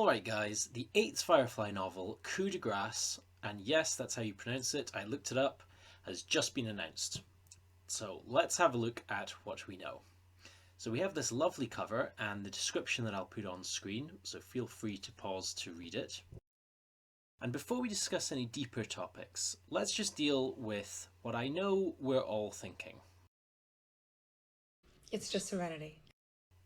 Alright guys, the 8th Firefly novel, Coup De Grâce, and yes, that's how you pronounce it, I looked it up, has just been announced. So let's have a look at what we know. So we have this lovely cover and the description that I'll put on screen, so feel free to pause to read it. And before we discuss any deeper topics, let's just deal with what I know we're all thinking. It's just Serenity.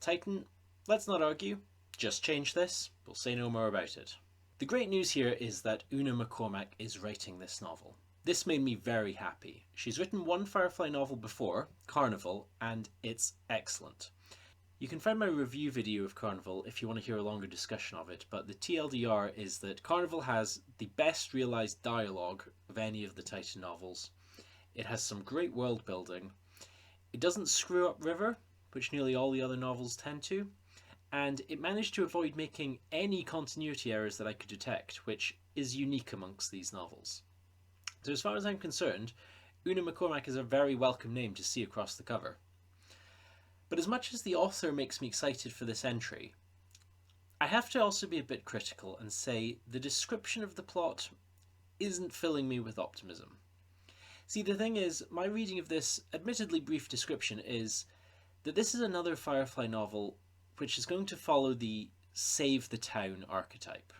Titan, let's not argue, just change this, we'll say no more about it. The great news here is that Una McCormack is writing this novel. This made me very happy. She's written one Firefly novel before, Carnival, and it's excellent. You can find my review video of Carnival if you want to hear a longer discussion of it, but the TLDR is that Carnival has the best realised dialogue of any of the Titan novels. It has some great world building. It doesn't screw up River, which nearly all the other novels tend to, and it managed to avoid making any continuity errors that I could detect, which is unique amongst these novels. So as far as I'm concerned, Una McCormack is a very welcome name to see across the cover. But as much as the author makes me excited for this entry, I have to also be a bit critical and say the description of the plot isn't filling me with optimism. See, the thing is, my reading of this admittedly brief description is that this is another Firefly novel which is going to follow the save the town archetype.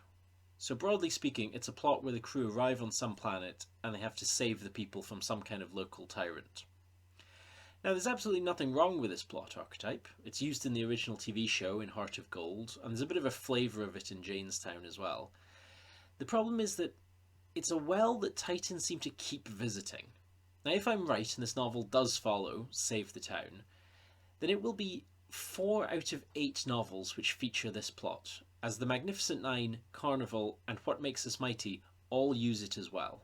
So broadly speaking, it's a plot where the crew arrive on some planet and they have to save the people from some kind of local tyrant. Now, there's absolutely nothing wrong with this plot archetype. It's used in the original TV show in Heart of Gold, and there's a bit of a flavour of it in Janestown as well. The problem is that it's a well that Titans seem to keep visiting. Now, if I'm right and this novel does follow Save the Town, then it will be 4 out of 8 novels which feature this plot, as the Magnificent Nine, Carnival, and What Makes Us Mighty all use it as well.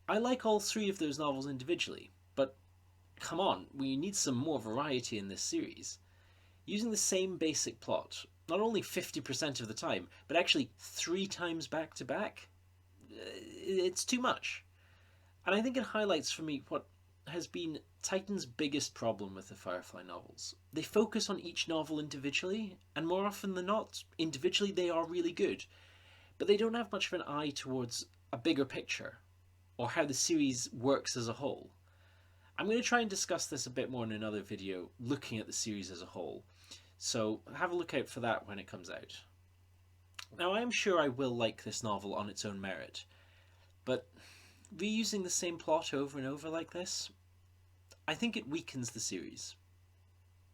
I like all 3 of those novels individually, but come on, we need some more variety in this series. Using the same basic plot, not only 50% of the time, but actually 3 times back to back, it's too much. And I think it highlights for me what has been Titan's biggest problem with the Firefly novels. They focus on each novel individually, and more often than not, individually they are really good, but they don't have much of an eye towards a bigger picture, or how the series works as a whole. I'm going to try and discuss this a bit more in another video, looking at the series as a whole, so have a look out for that when it comes out. Now, I am sure I will like this novel on its own merit, but reusing the same plot over and over like this, I think it weakens the series.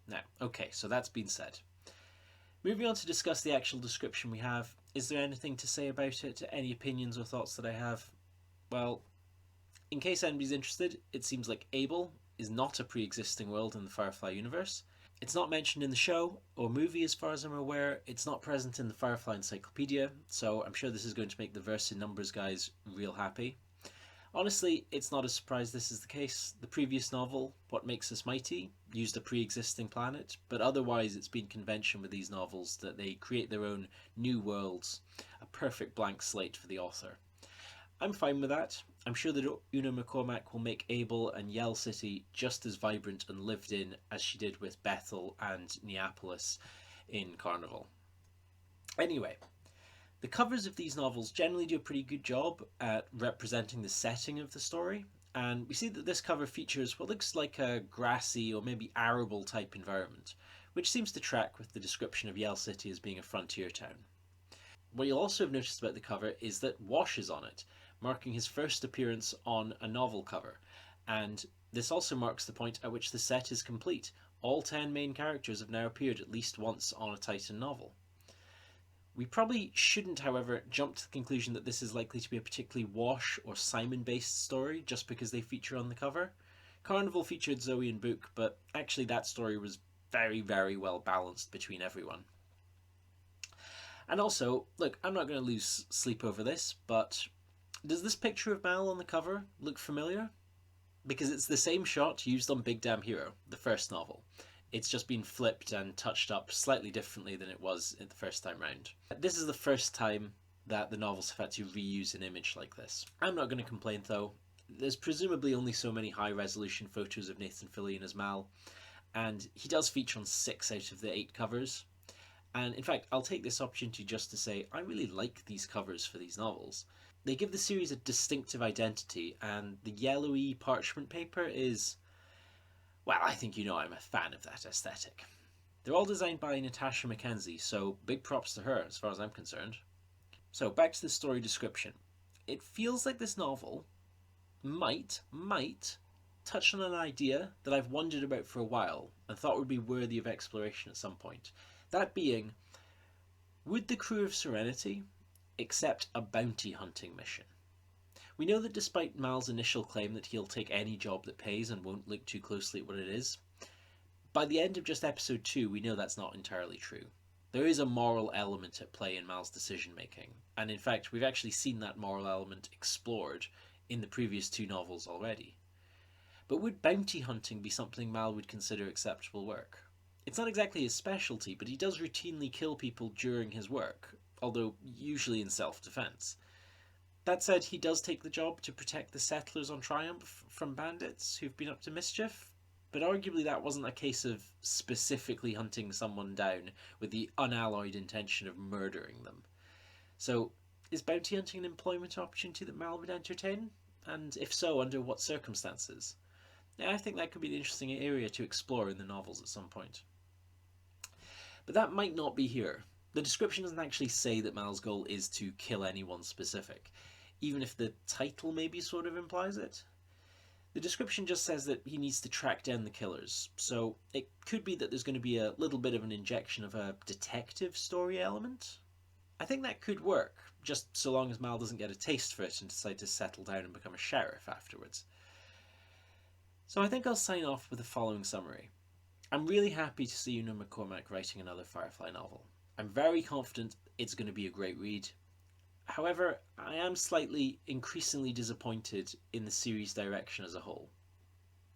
Now, okay, so that's been said. Moving on to discuss the actual description we have, is there anything to say about it? Any opinions or thoughts that I have? Well, in case anybody's interested, it seems like Abel is not a pre-existing world in the Firefly universe. It's not mentioned in the show or movie as far as I'm aware. It's not present in the Firefly Encyclopedia, so I'm sure this is going to make the Verse in Numbers guys real happy. Honestly, it's not a surprise this is the case. The previous novel, What Makes Us Mighty, used a pre-existing planet, but otherwise it's been convention with these novels that they create their own new worlds, a perfect blank slate for the author. I'm fine with that. I'm sure that Una McCormack will make Abel and Yell City just as vibrant and lived in as she did with Bethel and Neapolis in Carnival. Anyway, the covers of these novels generally do a pretty good job at representing the setting of the story, and we see that this cover features what looks like a grassy or maybe arable type environment, which seems to track with the description of Yell City as being a frontier town. What you'll also have noticed about the cover is that Wash is on it, marking his first appearance on a novel cover, and this also marks the point at which the set is complete. All 10 main characters have now appeared at least once on a Titan novel. We probably shouldn't, however, jump to the conclusion that this is likely to be a particularly Wash or Simon-based story just because they feature on the cover. Carnival featured Zoe and Book, but actually that story was very, very well balanced between everyone. And also, look, I'm not going to lose sleep over this, but does this picture of Mal on the cover look familiar? Because it's the same shot used on Big Damn Hero, the first novel. It's just been flipped and touched up slightly differently than it was the first time round. This is the first time that the novels have had to reuse an image like this. I'm not going to complain though. There's presumably only so many high resolution photos of Nathan Fillion as Mal, and he does feature on 6 out of the 8 covers. And in fact, I'll take this opportunity just to say I really like these covers for these novels. They give the series a distinctive identity, and the yellowy parchment paper is, well, I think you know I'm a fan of that aesthetic. They're all designed by Natasha Mackenzie, so big props to her as far as I'm concerned. So back to the story description. It feels like this novel might touch on an idea that I've wondered about for a while and thought would be worthy of exploration at some point. That being, would the crew of Serenity accept a bounty hunting mission? We know that despite Mal's initial claim that he'll take any job that pays and won't look too closely at what it is, by the end of just episode 2 we know that's not entirely true. There is a moral element at play in Mal's decision making, and in fact we've actually seen that moral element explored in the previous 2 novels already. But would bounty hunting be something Mal would consider acceptable work? It's not exactly his specialty, but he does routinely kill people during his work, although usually in self-defense. That said, he does take the job to protect the settlers on Triumph from bandits who've been up to mischief, but arguably that wasn't a case of specifically hunting someone down with the unalloyed intention of murdering them. So, is bounty hunting an employment opportunity that Mal would entertain? And if so, under what circumstances? Yeah, I think that could be an interesting area to explore in the novels at some point. But that might not be here. The description doesn't actually say that Mal's goal is to kill anyone specific, even if the title maybe sort of implies it. The description just says that he needs to track down the killers, so it could be that there's going to be a little bit of an injection of a detective story element. I think that could work, just so long as Mal doesn't get a taste for it and decide to settle down and become a sheriff afterwards. So I think I'll sign off with the following summary. I'm really happy to see Una McCormack writing another Firefly novel. I'm very confident it's going to be a great read. However, I am slightly increasingly disappointed in the series' direction as a whole.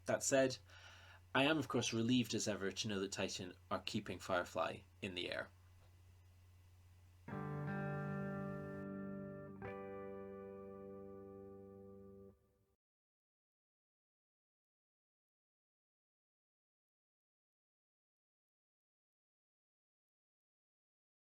That said, I am of course relieved as ever to know that Titan are keeping Firefly in the air.